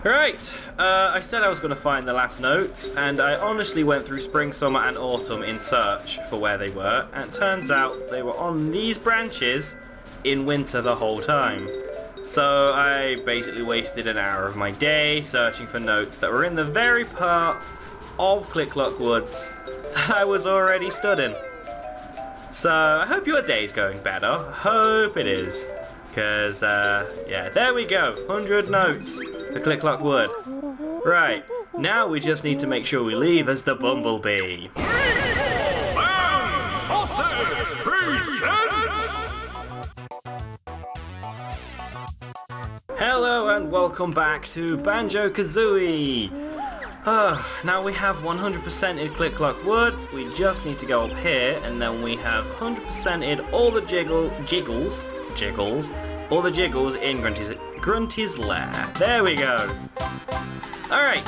Right, I said I was going to find the last notes, and I honestly went through spring, summer and autumn in search for where they were, and it turns out they were on these branches in winter the whole time. So I basically wasted an hour of my day searching for notes that were in the very part of Click-Clock Woods that I was already studying. So I hope your day's going better. Hope it is. Because, yeah, there we go. 100 notes for Click-Clock Wood. Right, now we just need to make sure we leave as the Bumblebee. Meatballandsausage presents! Hello and welcome back to Banjo-Kazooie. Now we have 100%ed Click-Clock Wood. We just need to go up here, and then we have 100%ed all the jiggles in Grunty's lair. There we go. Alright,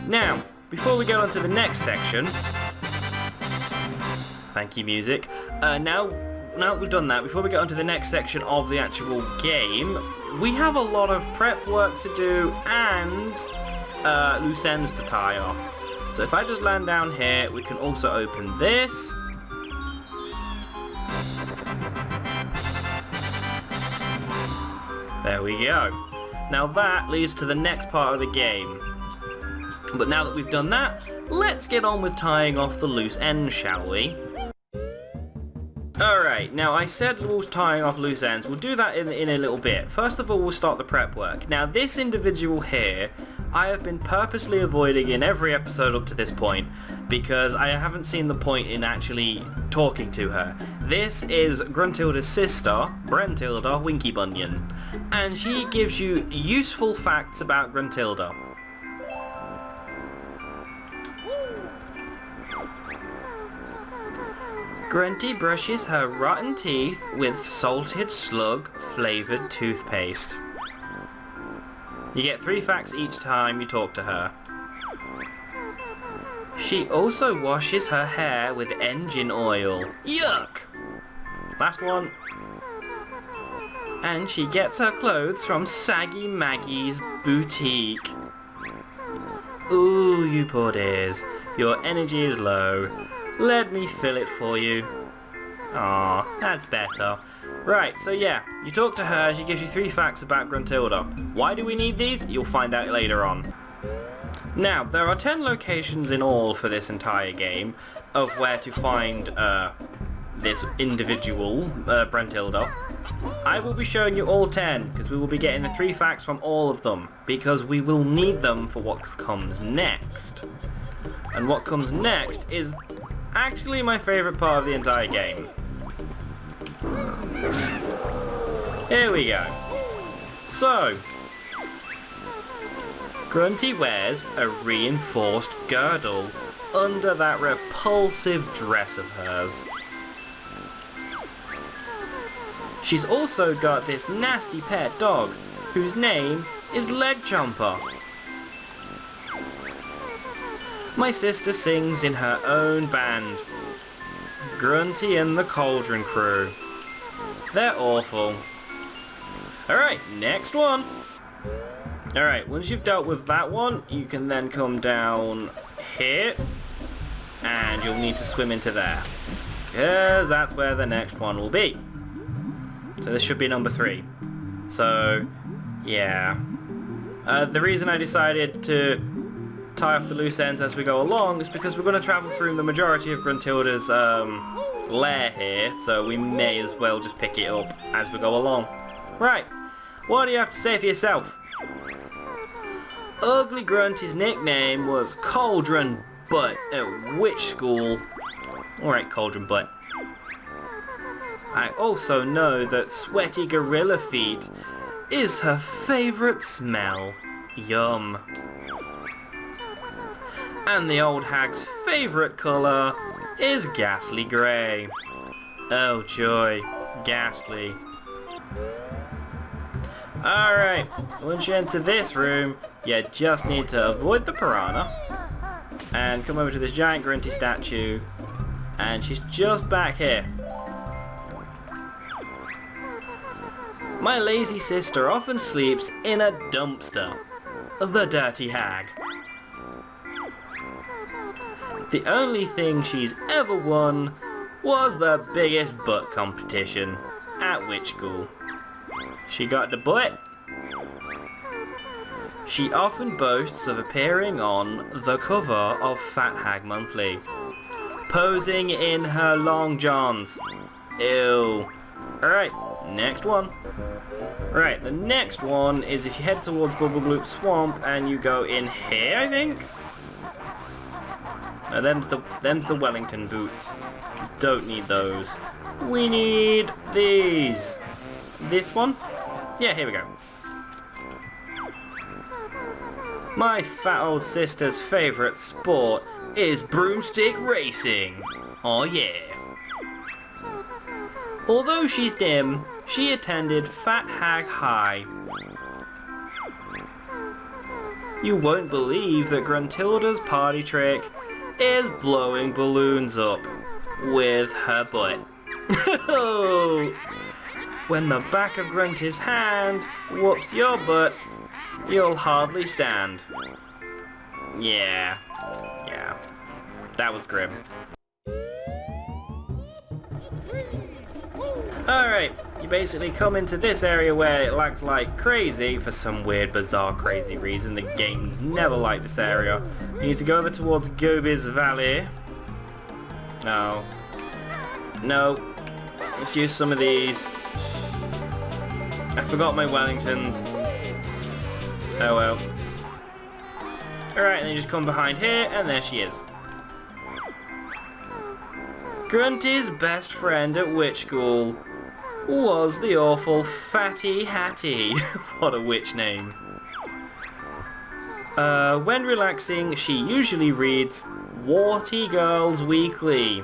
now, before we go on to the next section, thank you music, now that we've done that, before we get on to the next section of the actual game, we have a lot of prep work to do and loose ends to tie off. So if I just land down here, we can also open this. There we go. Now that leads to the next part of the game. But now that we've done that, let's get on with tying off the loose ends, shall we? Alright, now I said we were tying off loose ends. We'll do that in a little bit. First of all, we'll start the prep work. Now this individual here, I have been purposely avoiding in every episode up to this point because I haven't seen the point in actually talking to her. This is Gruntilda's sister, Gruntilda Winky Bunyan, and she gives you useful facts about Gruntilda. Grunty brushes her rotten teeth with salted slug flavoured toothpaste. You get 3 facts each time you talk to her. She also washes her hair with engine oil. Yuck! Last one. And she gets her clothes from Saggy Maggie's boutique. Ooh, you poor dears. Your energy is low. Let me fill it for you. Aw, that's better. Right, so yeah, you talk to her, she gives you 3 facts about Gruntilda. Why do we need these? You'll find out later on. Now, there are 10 locations in all for this entire game of where to find this individual, Gruntilda. I will be showing you all 10, because we will be getting the 3 facts from all of them, because we will need them for what comes next. And what comes next is actually my favourite part of the entire game. Here we go. So, Grunty wears a reinforced girdle under that repulsive dress of hers. She's also got this nasty pet dog, whose name is Leg Chomper. My sister sings in her own band, Grunty and the Cauldron Crew. They're awful. Alright, next one. Alright, once you've dealt with that one, you can then come down here, and you'll need to swim into there, because that's where the next one will be. So this should be number 3. So, yeah. The reason I decided to tie off the loose ends as we go along is because we're going to travel through the majority of Gruntilda's lair here, so we may as well just pick it up as we go along. Right, what do you have to say for yourself? Ugly Grunty's nickname was Cauldron Butt at which school? Alright, Cauldron Butt. I also know that sweaty gorilla feet is her favourite smell. Yum. And the old hag's favourite colour is ghastly grey. Oh joy, ghastly. Alright, once you enter this room, you just need to avoid the piranha and come over to this giant Grunty statue, and she's just back here. My lazy sister often sleeps in a dumpster. the dirty hag. The only thing she's ever won was the biggest butt competition at witch school. She got the butt. She often boasts of appearing on the cover of Fat Hag Monthly, posing in her long johns. Ew. Alright, next one. Right, the next one is if you head towards Bubble Gloop Swamp and you go in here, I think? Now, them's the Wellington boots. Don't need those. We need these. This one? Yeah, here we go. My fat old sister's favourite sport is broomstick racing. Oh yeah. Although she's dim, she attended Fat Hag High. You won't believe that Gruntilda's party trick is blowing balloons up with her butt. When the back of Grunty's hand whoops your butt, you'll hardly stand. Yeah. That was grim. Alright, you basically come into this area where it lags like crazy for some weird, bizarre, crazy reason. The game's never liked this area. You need to go over towards Gobi's Valley. No. Let's use some of these. I forgot my Wellingtons. Oh well. Alright, and then you just come behind here, and there she is. Grunty's best friend at witch school was the awful Fatty Hattie. What a witch name. When relaxing, she usually reads Warty Girls Weekly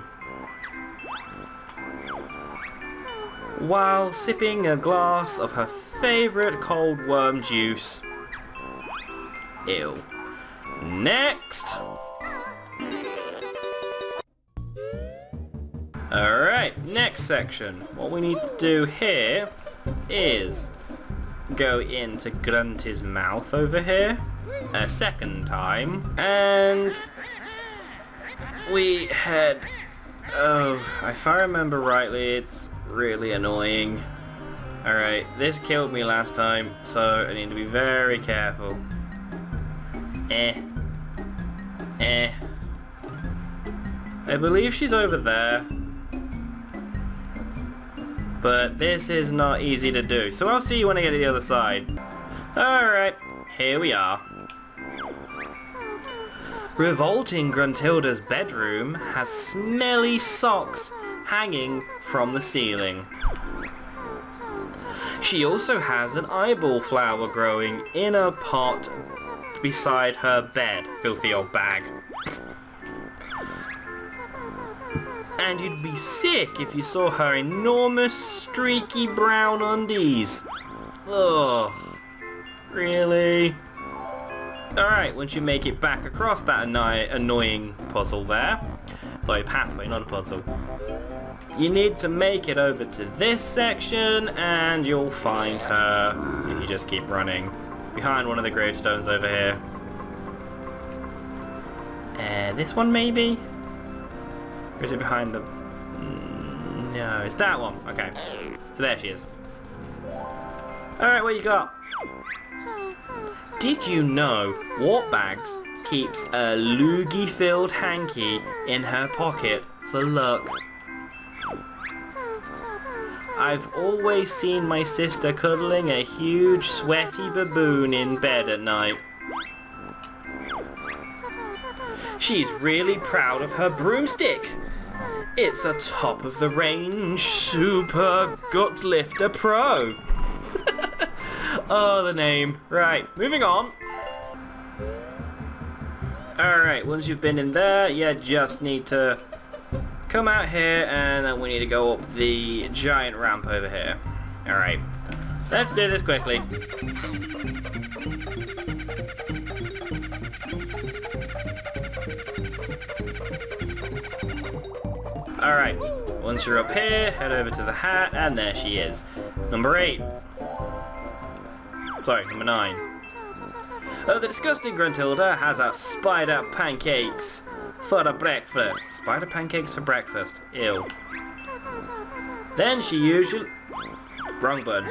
while sipping a glass of her favourite cold worm juice. Ew. Next! Alright, next section. What we need to do here is go into Grunty's mouth over here a second time, and we head... Oh, if I remember rightly, it's really annoying. Alright, this killed me last time, so I need to be very careful. I believe she's over there. But this is not easy to do, so I'll see you when I get to the other side. Alright, here we are. Revolting Gruntilda's bedroom has smelly socks hanging from the ceiling. She also has an eyeball flower growing in a pot beside her bed, filthy old bag. And you'd be sick if you saw her enormous streaky brown undies. Ugh. Really? Alright, once you make it back across that annoying puzzle there. Sorry, pathway, not a puzzle. You need to make it over to this section and you'll find her if you just keep running. Behind one of the gravestones over here. This one maybe? Or is it behind the... No, it's that one. Okay. So there she is. Alright, what you got? Did you know Wartbags keeps a loogie-filled hanky in her pocket for luck? I've always seen my sister cuddling a huge sweaty baboon in bed at night. She's really proud of her broomstick. It's a top-of-the-range Super Gut Lifter Pro. Oh, the name. Right, moving on. Alright, once you've been in there, you just need to come out here and then we need to go up the giant ramp over here. Alright, let's do this quickly. Alright, once you're up here, head over to the hat, and there she is. Number 8. Sorry, number 9. The disgusting Gruntilda has a spider pancakes for the breakfast. Spider pancakes for breakfast. Ew. Then she usually... Wrong button.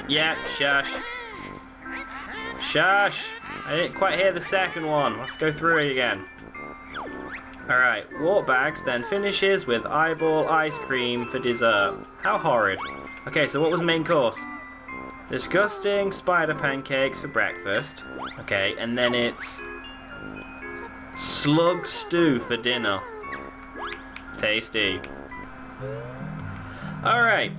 Yep, shush. Shush! I didn't quite hear the second one. Let's go through it again. Alright, Wartbags then finishes with eyeball ice cream for dessert. How horrid. Okay, so what was the main course? Disgusting spider pancakes for breakfast. Okay, and then it's slug stew for dinner. Tasty. Alright,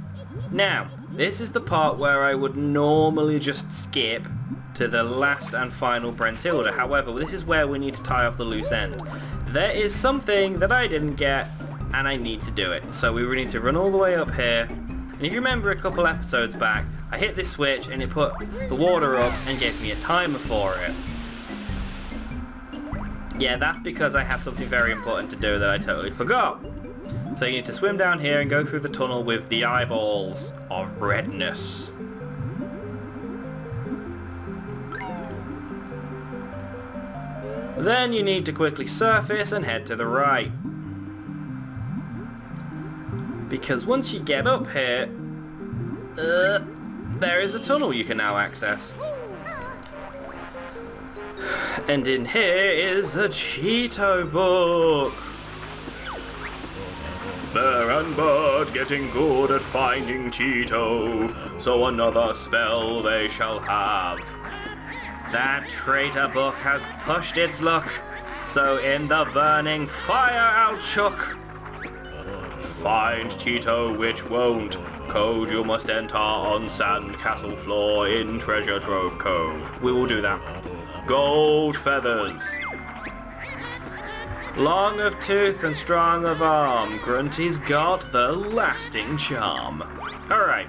now, this is the part where I would normally just skip to the last and final Gruntilda. However, this is where we need to tie off the loose end. There is something that I didn't get, and I need to do it. So we need to run all the way up here. And if you remember a couple episodes back, I hit this switch and it put the water up and gave me a timer for it. Yeah, that's because I have something very important to do that I totally forgot. So you need to swim down here and go through the tunnel with the eyeballs of redness. Then you need to quickly surface and head to the right. Because once you get up here, there is a tunnel you can now access. And in here is a Cheeto book. Bear and Bird getting good at finding Cheeto, so another spell they shall have. That traitor book has pushed its luck, so in the burning fire I'll chuck. Find Cheeto which won't. Code you must enter on sand castle floor in Treasure Trove Cove. We will do that. Gold feathers. Long of tooth and strong of arm, Grunty's got the lasting charm. Alright.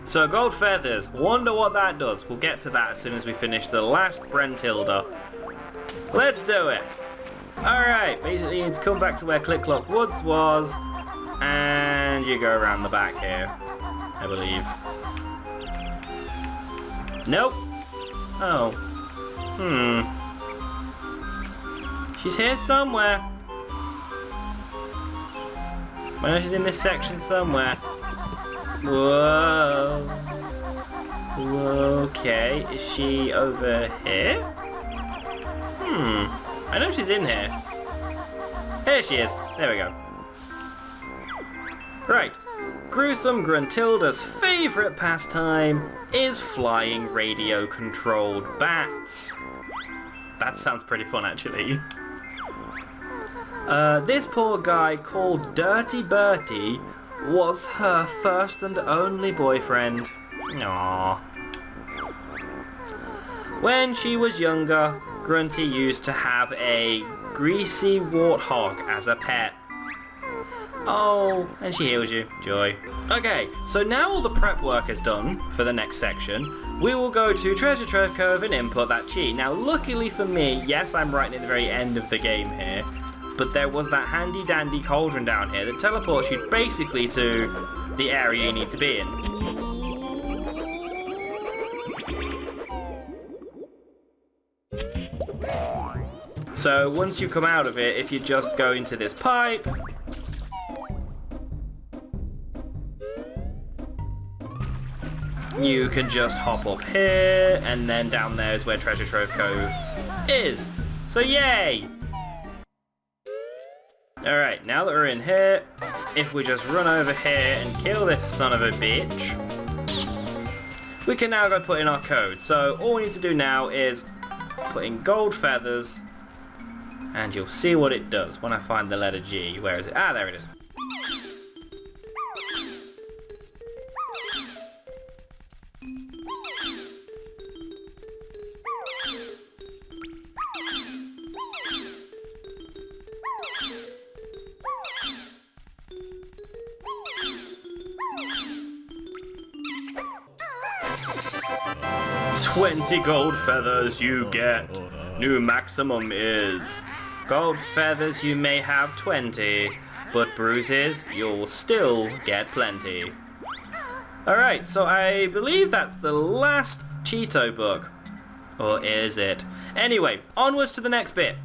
So gold feathers. Wonder what that does. We'll get to that as soon as we finish the last Gruntilda. Let's do it. Alright, basically you need to come back to where Click Clock Woods was, and you go around the back here, I believe. Nope. Oh. She's here somewhere. I know she's in this section somewhere. Whoa. Okay, is she over here? I know she's in here. Here she is. There we go. Right. Gruesome Gruntilda's favourite pastime is flying radio-controlled bats. That sounds pretty fun, actually. This poor guy called Dirty Bertie was her first and only boyfriend. Aww. When she was younger, Grunty used to have a greasy warthog as a pet. Oh, and she heals you. Joy. Okay, so now all the prep work is done for the next section, we will go to Treasure Trove Cove and input that cheat. Now, luckily for me, yes, I'm right near the very end of the game here, but there was that handy-dandy cauldron down here that teleports you basically to the area you need to be in. So once you come out of it, if you just go into this pipe, you can just hop up here, and then down there is where Treasure Trove Cove is. So yay! Alright, now that we're in here, if we just run over here and kill this son of a bitch, we can now go put in our code. So all we need to do now is put in gold feathers, and you'll see what it does when I find the letter G. Where is it? Ah, there it is. $20 gold feathers you get. New maximum is. Gold feathers you may have 20, but bruises you'll still get plenty. Alright, so I believe that's the last Cheeto book. Or is it? Anyway, onwards to the next bit.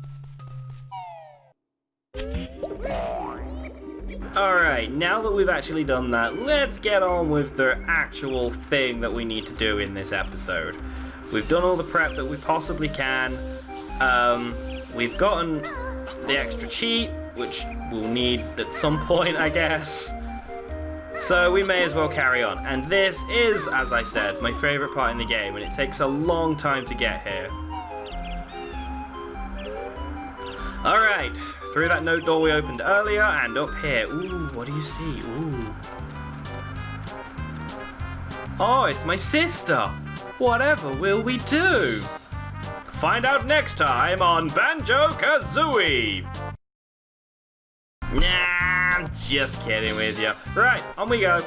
Alright, now that we've actually done that, let's get on with the actual thing that we need to do in this episode. We've done all the prep that we possibly can. We've gotten the extra cheat, which we'll need at some point, I guess. So we may as well carry on. And this is, as I said, my favourite part in the game, and it takes a long time to get here. Alright, through that note door we opened earlier, and up here. Ooh, what do you see? Ooh. Oh, it's my sister! Whatever will we do? Find out next time on Banjo-Kazooie! Nah, I'm just kidding with you. Right, on we go.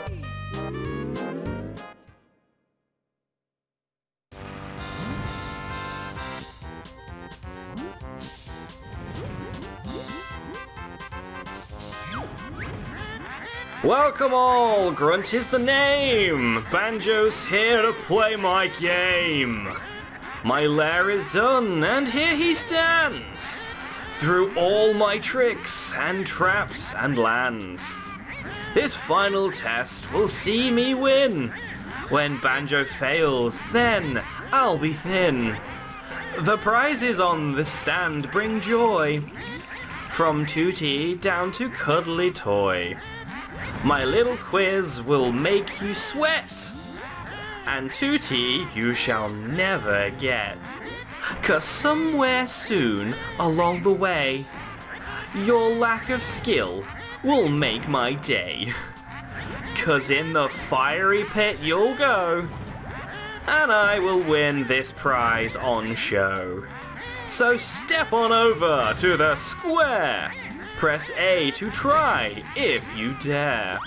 Welcome all! Grunt is the name! Banjo's here to play my game! My lair is done, and here he stands! Through all my tricks, and traps, and lands. This final test will see me win! When Banjo fails, then I'll be thin. The prizes on the stand bring joy. From Tootie down to Cuddly Toy. My little quiz will make you sweat, and Tootie you shall never get. 'Cause somewhere soon along the way, your lack of skill will make my day. 'Cause in the fiery pit you'll go, and I will win this prize on show. So step on over to the square. Press A to try, if you dare.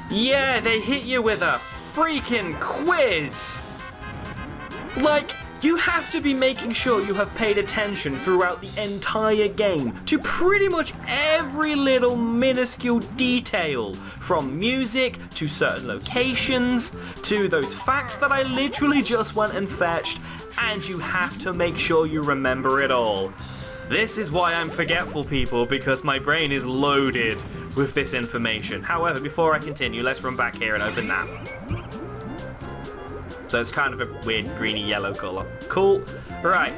Yeah, they hit you with a freaking quiz! Like, you have to be making sure you have paid attention throughout the entire game to pretty much every little minuscule detail, from music to certain locations to those facts that I literally just went and fetched, and you have to make sure you remember it all. This is why I'm forgetful, people, because my brain is loaded with this information. However, before I continue, let's run back here and open that. So it's kind of a weird greeny yellow colour. Cool. Right,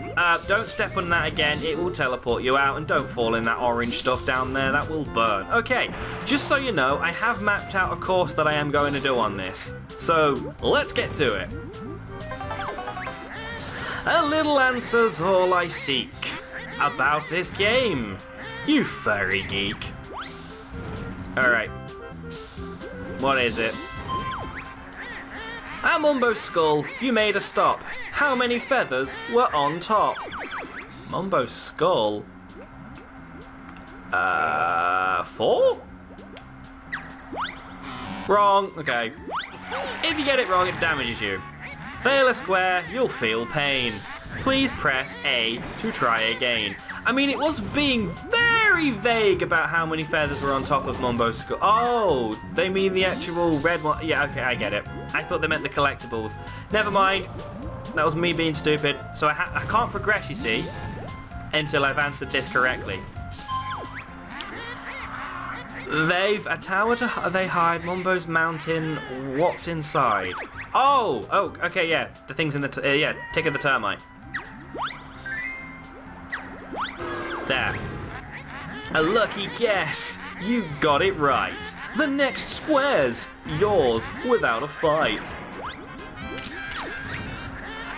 don't step on that again, it will teleport you out, and don't fall in that orange stuff down there, that will burn. Okay, just so you know, I have mapped out a course that I am going to do on this. So, let's get to it. A little answer's all I seek about this game, you furry geek. Alright. What is it? At Mumbo's skull, you made a stop. How many feathers were on top? Mumbo's skull? 4? Wrong. Okay. If you get it wrong, it damages you. Fail a square, you'll feel pain. Please press A to try again. I mean, it was being very vague about how many feathers were on top of Mumbo's skull. Oh, they mean the actual red one. Yeah, okay, I get it. I thought they meant the collectibles. Never mind. That was me being stupid. So I can't progress, you see, until I've answered this correctly. They've a tower to they hide Mumbo's mountain. What's inside? Oh, okay, yeah. The thing's in the yeah. Tick of the termite. There. A lucky guess. You got it right. The next square's yours without a fight.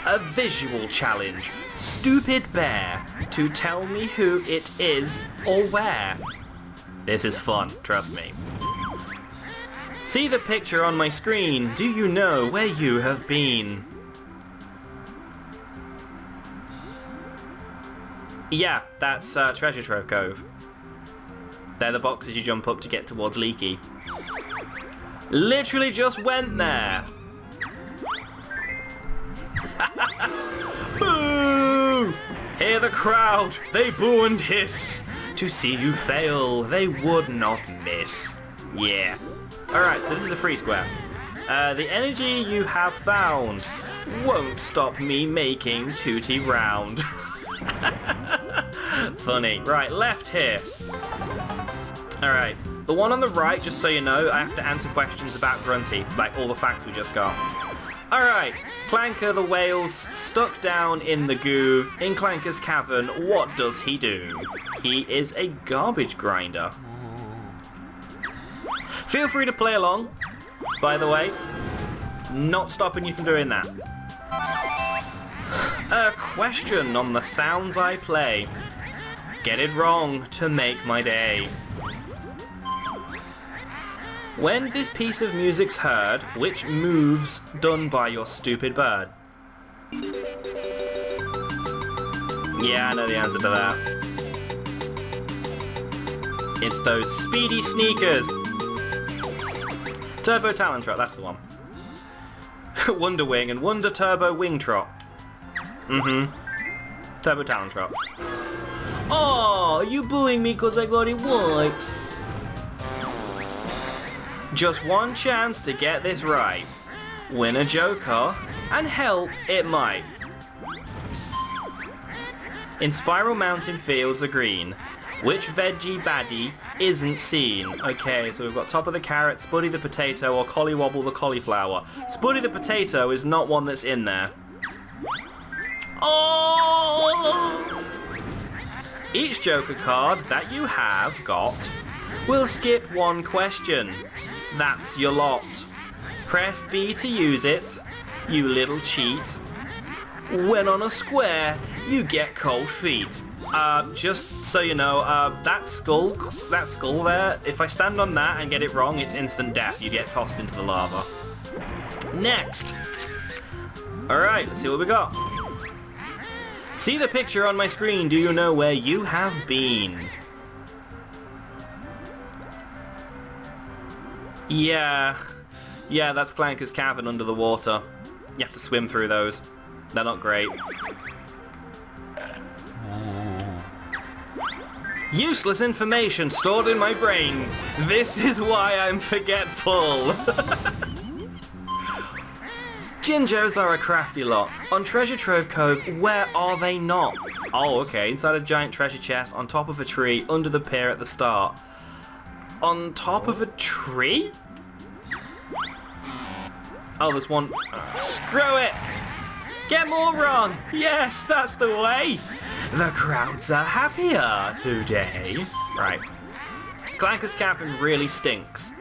A visual challenge. Stupid bear to tell me who it is or where. This is fun, trust me. See the picture on my screen. Do you know where you have been? Yeah, that's Treasure Trove Cove. They're the boxes you jump up to get towards Leaky. Literally just went there. Boo! Hear the crowd, they boo and hiss. To see you fail, they would not miss. Yeah. Alright, so this is a free square. The energy you have found won't stop me making Tootie round. Funny. Right, left here. Alright, the one on the right, just so you know, I have to answer questions about Grunty, like all the facts we just got. Alright, Clanker the whale's stuck down in the goo. In Clanker's cavern, what does he do? He is a garbage grinder. Feel free to play along, by the way. Not stopping you from doing that. A question on the sounds I play. Get it wrong to make my day. When this piece of music's heard, which move's done by your stupid bird? Yeah, I know the answer to that. It's those speedy sneakers. Turbo Talon Trot, that's the one. Wonder Wing and Wonder Turbo Wing Trot. Turbo Talon Trot. Oh, you booing me because I got it right. Just one chance to get this right. Win a Joker, and hell, it might. In Spiral Mountain fields are green. Which veggie baddie isn't seen? Okay, so we've got Top of the Carrot, Spuddy the Potato, or Collywobble the Cauliflower. Spuddy the Potato is not one that's in there. Oh! Each Joker card that you have got will skip one question. That's your lot. Press B to use it, you little cheat. When on a square, you get cold feet. Just so you know, that skull there, if I stand on that and get it wrong, it's instant death. You get tossed into the lava. Next! Alright, let's see what we got. See the picture on my screen, do you know where you have been? Yeah, that's Clanker's cavern under the water. You have to swim through those. They're not great. Useless information stored in my brain. This is why I'm forgetful. Gingos are a crafty lot. On Treasure Trove Cove, where are they not? Oh, okay, inside a giant treasure chest, on top of a tree, under the pier at the start. On top of a tree? Oh, there's one. Screw it! Get more wrong! Yes, that's the way! The crowds are happier today. Right. Clanker's cavern really stinks.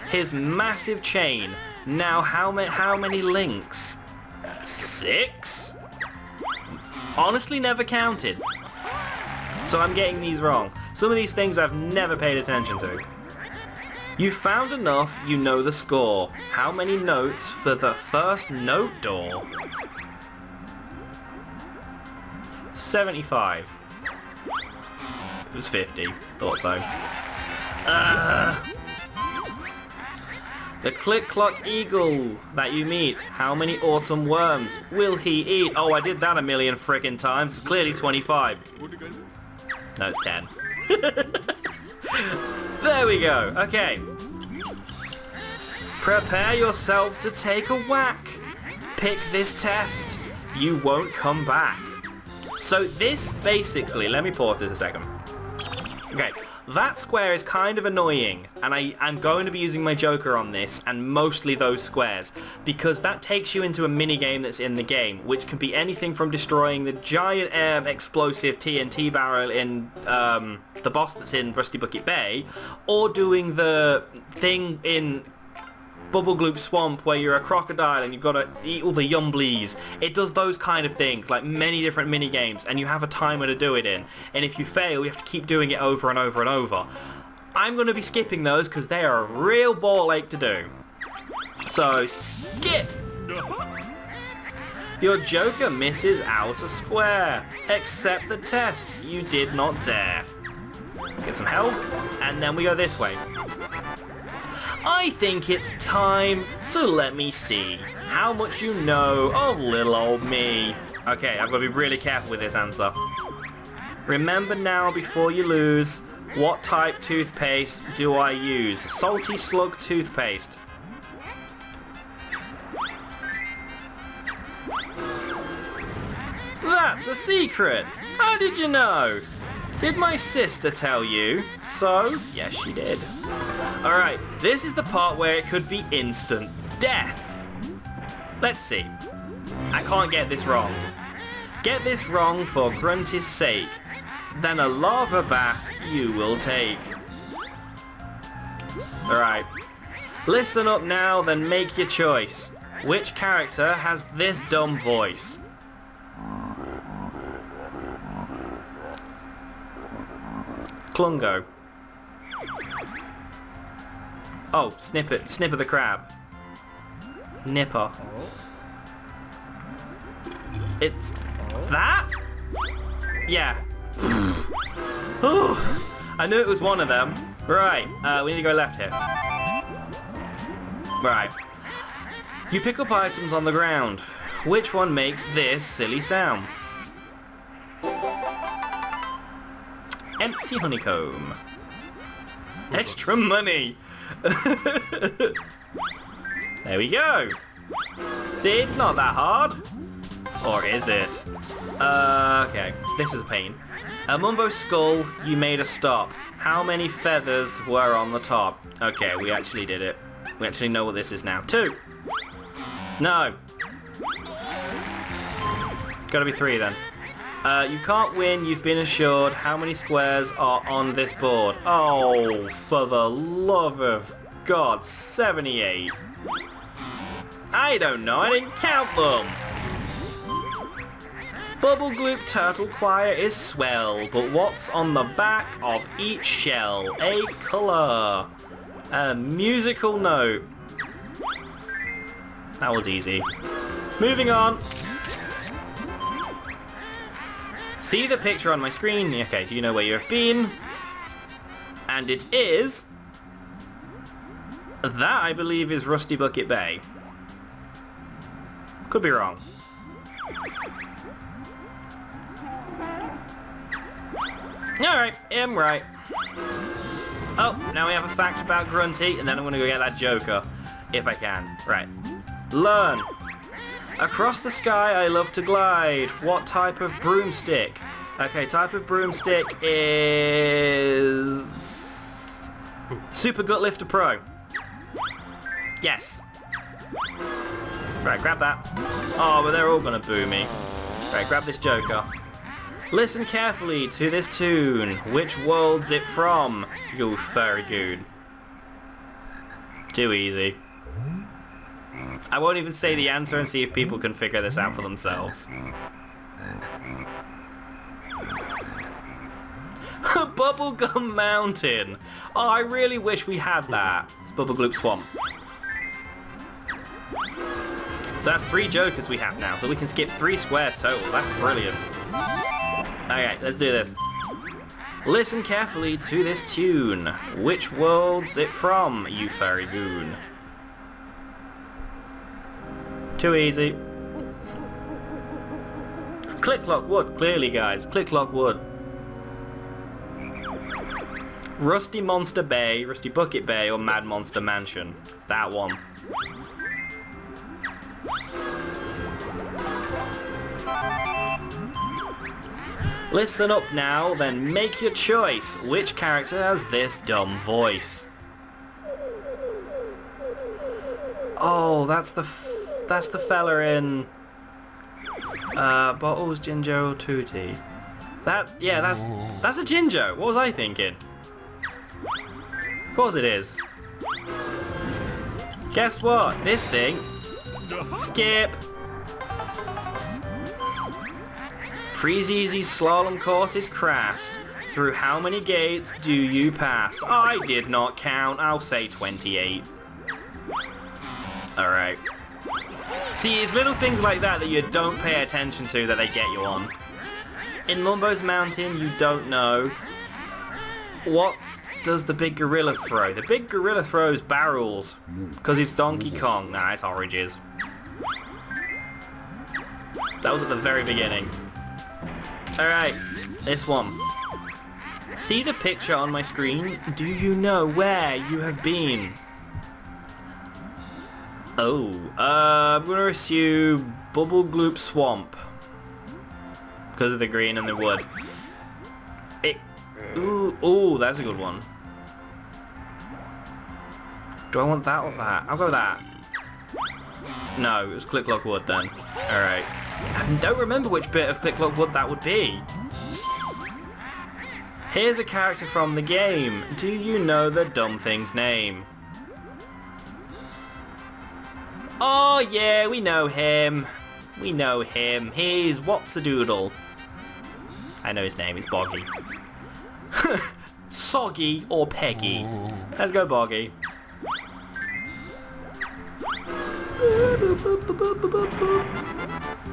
His massive chain. Now, how many links? 6? Honestly, never counted. So I'm getting these wrong. Some of these things I've never paid attention to. You found enough, you know the score. How many notes for the first note door? 75. It was 50. Thought so. The Click-Clock Eagle that you meet. How many autumn worms will he eat? Oh, I did that a million frickin' times. It's clearly 25. No, it's 10. There we go. Okay. Prepare yourself to take a whack. Pick this test. You won't come back. So this basically, let me pause this a second. Okay, that square is kind of annoying, and I'm going to be using my Joker on this, and mostly those squares, because that takes you into a mini-game that's in the game, which can be anything from destroying the giant explosive TNT barrel in the boss that's in Rusty Bucket Bay, or doing the thing in Bubble Gloop Swamp where you're a crocodile and you've got to eat all the yumblies. It does those kind of things, like many different mini games, and you have a timer to do it in. And if you fail, you have to keep doing it over and over and over. I'm going to be skipping those because they are a real ball ache to do. So, skip! Your Joker misses out a square. Accept the test. You did not dare. Let's get some health, and then we go this way. I think it's time, so let me see how much you know of little old me. Okay, I've got to be really careful with this answer. Remember now before you lose, what type toothpaste do I use? Salty Slug toothpaste. That's a secret. How did you know? Did my sister tell you? So, yes she did. Alright, this is the part where it could be instant death. Let's see. I can't get this wrong. Get this wrong for Grunty's sake. Then a lava bath you will take. Alright. Listen up now, then make your choice. Which character has this dumb voice? Klungo. Oh, Snipper the crab. Nipper. It's that? Yeah. Ooh, I knew it was one of them. Right, we need to go left here. Right. You pick up items on the ground. Which one makes this silly sound? Empty honeycomb. Extra money. There we go. See, it's not that hard. Or is it? Okay, this is a pain. A Mumbo's skull, you made a stop. How many feathers were on the top? Okay, we actually did it. We actually know what this is now. 2. No. Gotta be 3 then. You can't win, you've been assured. How many squares are on this board? Oh, for the love of God, 78. I don't know, I didn't count them. Bubble Gloop Turtle Choir is swell, but what's on the back of each shell? A colour. A musical note. That was easy. Moving on. See the picture on my screen? Okay, do you know where you have been? And it is... That, I believe, is Rusty Bucket Bay. Could be wrong. Alright, I'm right. Oh, now we have a fact about Grunty, and then I'm going to go get that Joker. If I can. Right. Learn. Across the sky I love to glide. What type of broomstick? Okay, type of broomstick is... Super Gut Lifter Pro. Yes. Right, grab that. Oh, but they're all going to boo me. Right, grab this Joker. Listen carefully to this tune. Which world's it from? You very good. Too easy. I won't even say the answer and see if people can figure this out for themselves. Bubblegum Mountain. Oh, I really wish we had that. It's Bubble Gloop Swamp. So that's 3 Jokers we have now, so we can skip 3 squares total. That's brilliant. Okay, let's do this. Listen carefully to this tune. Which world's it from, you fairy goon? Too easy. It's Click Clock Wood, clearly, guys. Click Clock Wood. Rusty Monster Bay, Rusty Bucket Bay, or Mad Monster Mansion. That one. Listen up now, then make your choice. Which character has this dumb voice? Oh, that's the fella in Bottles, Jinjo, Tootie. That's a Jinjo. What was I thinking? Of course it is. Guess what? This thing. Skip. Freezeezy's slalom course is crass. Through how many gates do you pass? I did not count. I'll say 28. Alright. See, it's little things like that that you don't pay attention to that they get you on. In Mumbo's Mountain, you don't know. What does the big gorilla throw? The big gorilla throws barrels. Because he's Donkey Kong. Nah, it's oranges. That was at the very beginning. Alright, this one. See the picture on my screen? Do you know where you have been? Oh, I'm gonna assume Bubble Gloop Swamp. because of the green and the wood. Ooh, that's a good one. Do I want that or that? I'll go that. No, it was Click Clock Wood then. Alright. I don't remember which bit of Click Clock Wood that would be. Here's a character from the game. Do you know the dumb thing's name? Oh yeah, we know him. We know him. He's What's-a-Doodle. I know his name, it's Boggy. Soggy or Peggy. Let's go Boggy.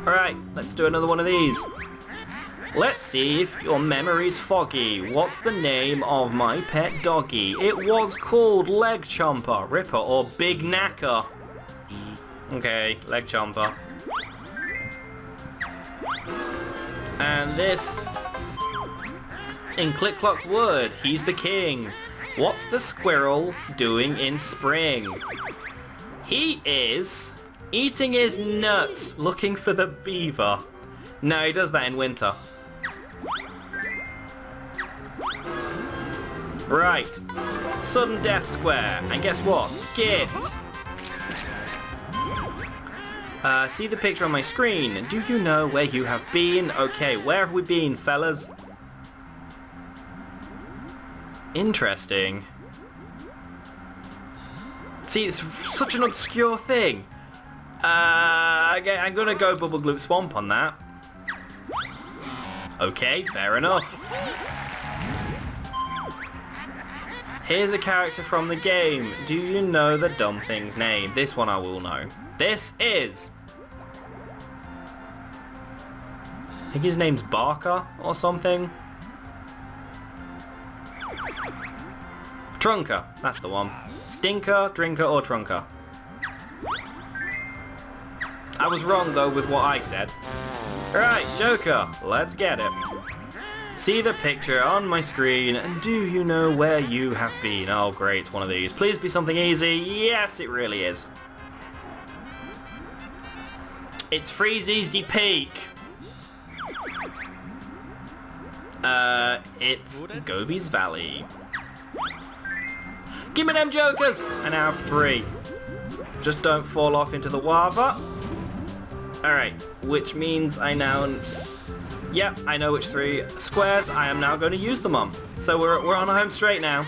Alright, let's do another one of these. Let's see if your memory's foggy. What's the name of my pet doggy? It was called Leg Chomper, Ripper, or Big Knacker. Okay, Leg Chomper. And this... in Click Clock Wood, he's the king. What's the squirrel doing in spring? He is eating his nuts, looking for the beaver. No, he does that in winter. Right, sudden death square, and guess what? Skipped. See the picture on my screen. Do you know where you have been? Okay, where have we been, fellas? Interesting. See, it's such an obscure thing. I'm gonna go Bubble Gloop Swamp on that. Okay, fair enough. Here's a character from the game. Do you know the dumb thing's name? This one I will know. This is... I think his name's Barker or something. Trunker, that's the one. Stinker, Drinker, or Trunker. I was wrong though with what I said. Alright, Joker, let's get it. See the picture on my screen, and do you know where you have been? Oh great, it's one of these. Please be something easy. Yes, it really is. It's Freezeezy Peak. It's Gobi's Valley. Give me them jokers! I now have 3. Just don't fall off into the lava. Alright, which means I now... Yep, I know which 3 squares I am now going to use them on. So we're on a home straight now.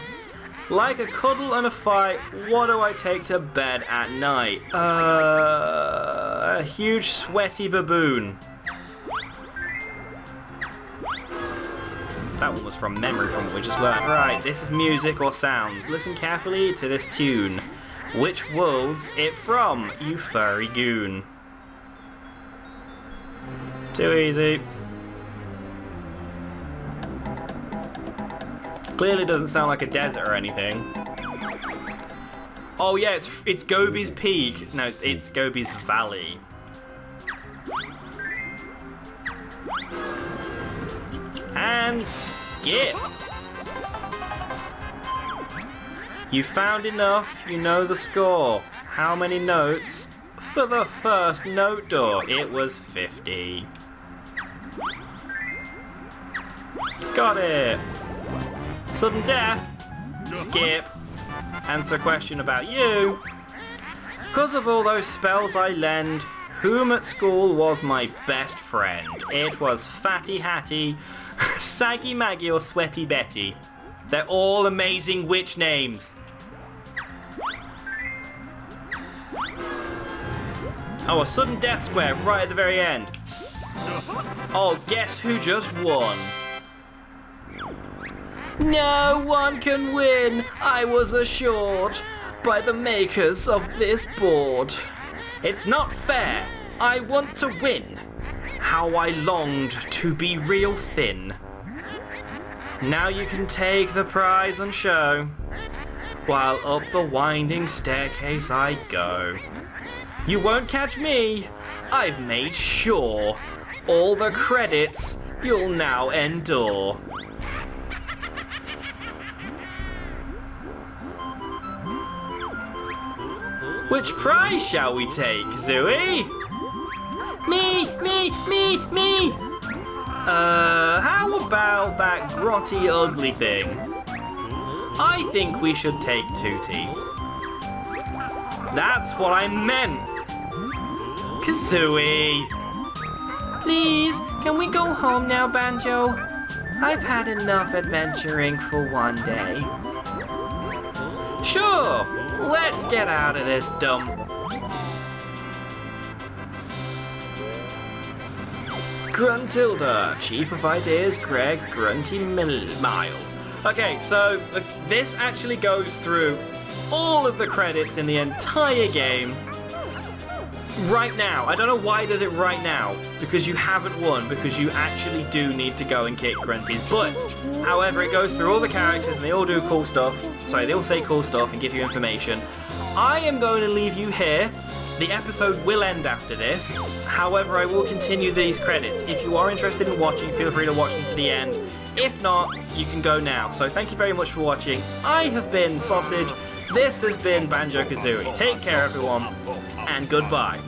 Like a cuddle and a fight, what do I take to bed at night? A huge sweaty baboon. That one was from memory from what we just learned. Right, this is music or sounds. Listen carefully to this tune. Which world's it from, you furry goon? Too easy. Clearly doesn't sound like a desert or anything. Oh yeah, it's Gobi's Peak. No, it's Gobi's Valley. And skip. You found enough, you know the score. How many notes? For the first note door, it was 50. Got it. Sudden death. Skip. Answer question about you. Because of all those spells I lend, whom at school was my best friend? It was Fatty Hattie, Saggy Maggie, or Sweaty Betty. They're all amazing witch names. Oh, a sudden death square right at the very end. Oh, guess who just won? No one can win, I was assured, by the makers of this board. It's not fair, I want to win. How I longed to be real thin. Now you can take the prize and show, while up the winding staircase I go. You won't catch me, I've made sure. All the credits you'll now endure. Which prize shall we take, Zooey? Me! about that grotty ugly thing, I think we should take Tootie. That's what I meant! Kazooie! Please, can we go home now, Banjo? I've had enough adventuring for one day. Sure! Let's get out of this dump. Gruntilda, Chief of Ideas, Greg, Grunty Miles. Okay, so this actually goes through all of the credits in the entire game right now. I don't know why it does it right now, because you haven't won, because you actually do need to go and kick Gruntys. But, however, it goes through all the characters and they all do cool stuff. Sorry, they all say cool stuff and give you information. I am going to leave you here. The episode will end after this. However, I will continue these credits. If you are interested in watching, feel free to watch them to the end. If not, you can go now. So thank you very much for watching. I have been Sausage. This has been Banjo-Kazooie. Take care, everyone, and goodbye.